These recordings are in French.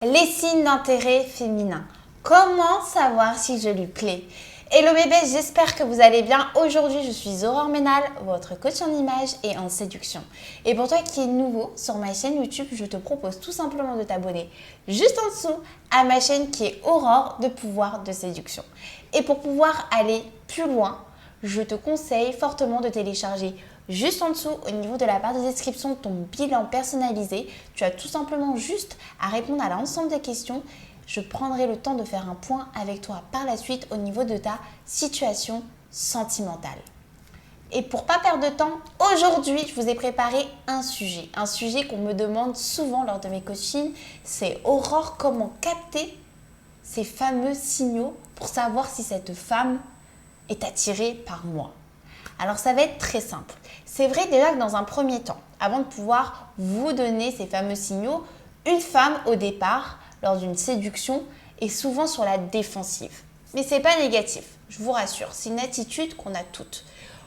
Les signes d'intérêt féminin. Comment savoir si je lui plais? Hello bébés, j'espère que vous allez bien. Aujourd'hui, je suis Aurore Ménal, votre coach en image et en séduction. Et pour toi qui es nouveau sur ma chaîne YouTube, je te propose tout simplement de t'abonner juste en dessous à ma chaîne qui est Aurore de pouvoir de séduction. Et pour pouvoir aller plus loin, je te conseille fortement de télécharger juste en dessous, au niveau de la barre de description, ton bilan personnalisé. Tu as tout simplement juste à répondre à l'ensemble des questions. Je prendrai le temps de faire un point avec toi par la suite au niveau de ta situation sentimentale. Et pour pas perdre de temps, aujourd'hui, je vous ai préparé un sujet qu'on me demande souvent lors de mes coachings. C'est Aurore, comment capter ces fameux signaux pour savoir si cette femme est attirée par moi? Alors ça va être très simple. C'est vrai déjà que dans un premier temps, avant de pouvoir vous donner ces fameux signaux, une femme au départ, lors d'une séduction, est souvent sur la défensive. Mais ce n'est pas négatif, je vous rassure, c'est une attitude qu'on a toutes.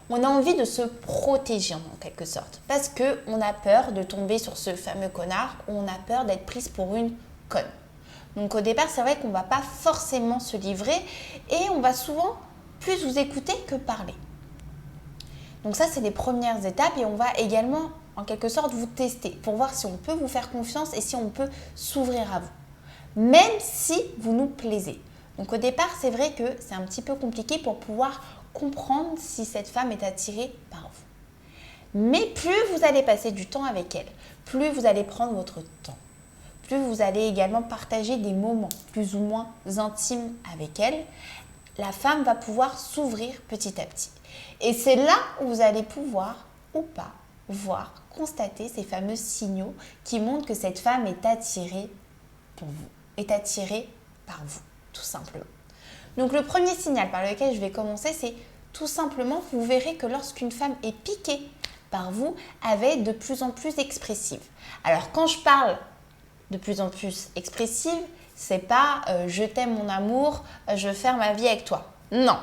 On a envie de se protéger en quelque sorte, parce qu'on a peur de tomber sur ce fameux connard, ou on a peur d'être prise pour une conne. Donc au départ, c'est vrai qu'on ne va pas forcément se livrer, et on va souvent plus vous écouter que parler. Donc ça, c'est les premières étapes et on va également, en quelque sorte, vous tester pour voir si on peut vous faire confiance et si on peut s'ouvrir à vous, même si vous nous plaisez. Donc au départ, c'est vrai que c'est un petit peu compliqué pour pouvoir comprendre si cette femme est attirée par vous. Mais plus vous allez passer du temps avec elle, plus vous allez prendre votre temps, plus vous allez également partager des moments plus ou moins intimes avec elle, la femme va pouvoir s'ouvrir petit à petit. Et c'est là où vous allez pouvoir ou pas voir, constater ces fameux signaux qui montrent que cette femme est attirée pour vous, est attirée par vous, tout simplement. Donc le premier signal par lequel je vais commencer, c'est tout simplement, vous verrez que lorsqu'une femme est piquée par vous, elle va être de plus en plus expressive. Alors quand je parle de plus en plus expressive, c'est pas je t'aime mon amour, je veux faire ma vie avec toi. Non.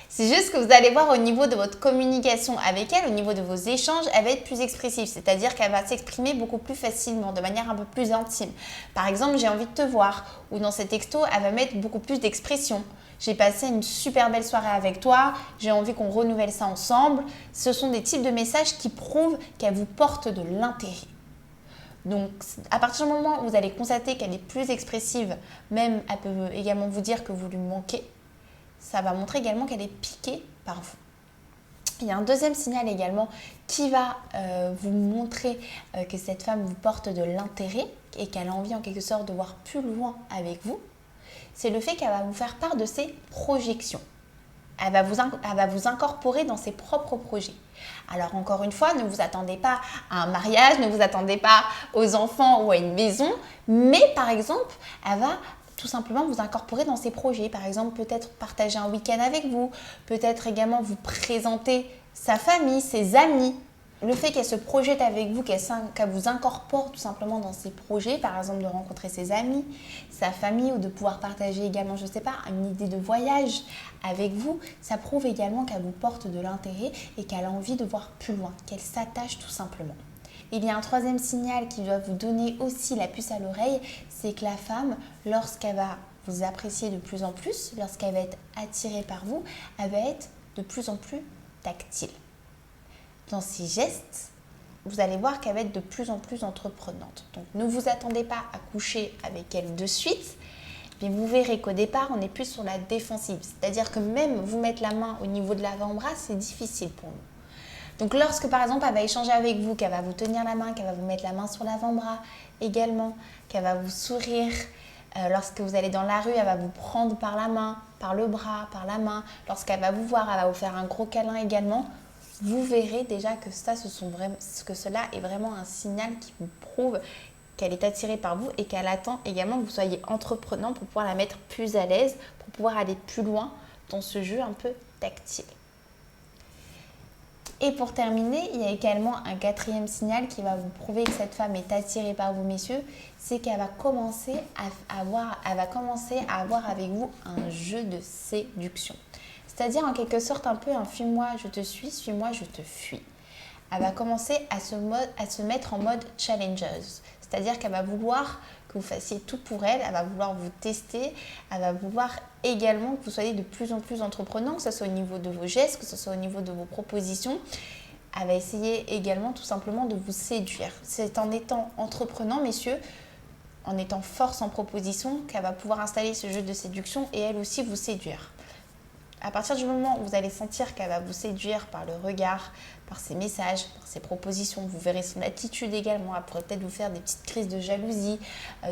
C'est juste que vous allez voir au niveau de votre communication avec elle, au niveau de vos échanges, elle va être plus expressive. C'est-à-dire qu'elle va s'exprimer beaucoup plus facilement, de manière un peu plus intime. Par exemple, j'ai envie de te voir. Ou dans ses textos, elle va mettre beaucoup plus d'expression. J'ai passé une super belle soirée avec toi, j'ai envie qu'on renouvelle ça ensemble. Ce sont des types de messages qui prouvent qu'elle vous porte de l'intérêt. Donc, à partir du moment où vous allez constater qu'elle est plus expressive, même elle peut également vous dire que vous lui manquez, ça va montrer également qu'elle est piquée par vous. Il y a un deuxième signal également qui va vous montrer que cette femme vous porte de l'intérêt et qu'elle a envie en quelque sorte de voir plus loin avec vous. C'est le fait qu'elle va vous faire part de ses projections. Elle va vous incorporer dans ses propres projets. Alors encore une fois, ne vous attendez pas à un mariage, ne vous attendez pas aux enfants ou à une maison, mais par exemple, elle va tout simplement vous incorporer dans ses projets. Par exemple, peut-être partager un week-end avec vous, peut-être également vous présenter sa famille, ses amis. Le fait qu'elle se projette avec vous, qu'elle vous incorpore tout simplement dans ses projets, par exemple de rencontrer ses amis, sa famille ou de pouvoir partager également, je ne sais pas, une idée de voyage avec vous, ça prouve également qu'elle vous porte de l'intérêt et qu'elle a envie de voir plus loin, qu'elle s'attache tout simplement. Il y a un troisième signal qui doit vous donner aussi la puce à l'oreille, c'est que la femme, lorsqu'elle va vous apprécier de plus en plus, lorsqu'elle va être attirée par vous, elle va être de plus en plus tactile. Dans ses gestes, vous allez voir qu'elle va être de plus en plus entreprenante. Donc ne vous attendez pas à coucher avec elle de suite, mais vous verrez qu'au départ, on est plus sur la défensive. C'est-à-dire que même vous mettre la main au niveau de l'avant-bras, c'est difficile pour nous. Donc lorsque par exemple elle va échanger avec vous, qu'elle va vous tenir la main, qu'elle va vous mettre la main sur l'avant-bras également, qu'elle va vous sourire, lorsque vous allez dans la rue, elle va vous prendre par la main, par le bras, par la main. Lorsqu'elle va vous voir, elle va vous faire un gros câlin également. Vous verrez déjà que cela est vraiment un signal qui vous prouve qu'elle est attirée par vous et qu'elle attend également que vous soyez entreprenant pour pouvoir la mettre plus à l'aise, pour pouvoir aller plus loin dans ce jeu un peu tactile. Et pour terminer, il y a également un quatrième signal qui va vous prouver que cette femme est attirée par vous, messieurs, c'est qu'elle va commencer à avoir avec vous un jeu de séduction. C'est-à-dire en quelque sorte un peu un fuis-moi, je te suis-moi, je te fuis. Elle va commencer à se mettre en mode challengeuse. C'est-à-dire qu'elle va vouloir que vous fassiez tout pour elle. Elle va vouloir vous tester. Elle va vouloir également que vous soyez de plus en plus entreprenant, que ce soit au niveau de vos gestes, que ce soit au niveau de vos propositions. Elle va essayer également tout simplement de vous séduire. C'est en étant entreprenant, messieurs, en étant force en proposition, qu'elle va pouvoir installer ce jeu de séduction et elle aussi vous séduire. À partir du moment où vous allez sentir qu'elle va vous séduire par le regard, par ses messages, par ses propositions, vous verrez son attitude également. Elle pourrait peut-être vous faire des petites crises de jalousie,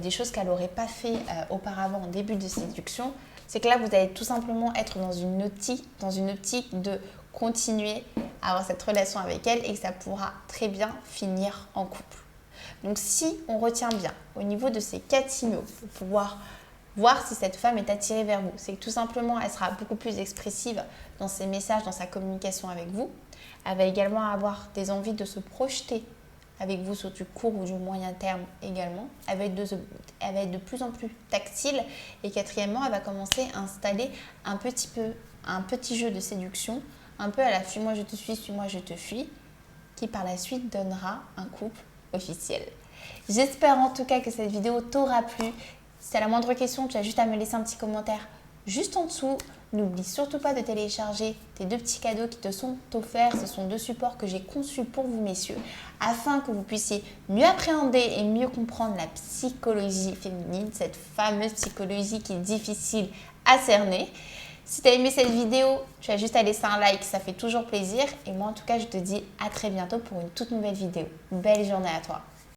des choses qu'elle n'aurait pas fait auparavant en début de séduction. C'est que là, vous allez tout simplement être dans une optique de continuer à avoir cette relation avec elle et que ça pourra très bien finir en couple. Donc si on retient bien au niveau de ces 4 signaux pour pouvoir voir si cette femme est attirée vers vous, c'est que tout simplement elle sera beaucoup plus expressive dans ses messages, dans sa communication avec vous. Elle va également avoir des envies de se projeter avec vous sur du court ou du moyen terme également. Elle va être de plus en plus tactile. Et quatrièmement, elle va commencer à installer un petit jeu de séduction, un peu à la fuis-moi je te suis, suis-moi je te fuis, qui par la suite donnera un couple officiel. J'espère en tout cas que cette vidéo t'aura plu. Si tu as la moindre question, tu as juste à me laisser un petit commentaire juste en dessous. N'oublie surtout pas de télécharger tes 2 petits cadeaux qui te sont offerts. Ce sont 2 supports que j'ai conçus pour vous, messieurs, afin que vous puissiez mieux appréhender et mieux comprendre la psychologie féminine, cette fameuse psychologie qui est difficile à cerner. Si tu as aimé cette vidéo, tu as juste à laisser un like, ça fait toujours plaisir. Et moi, en tout cas, je te dis à très bientôt pour une toute nouvelle vidéo. Belle journée à toi.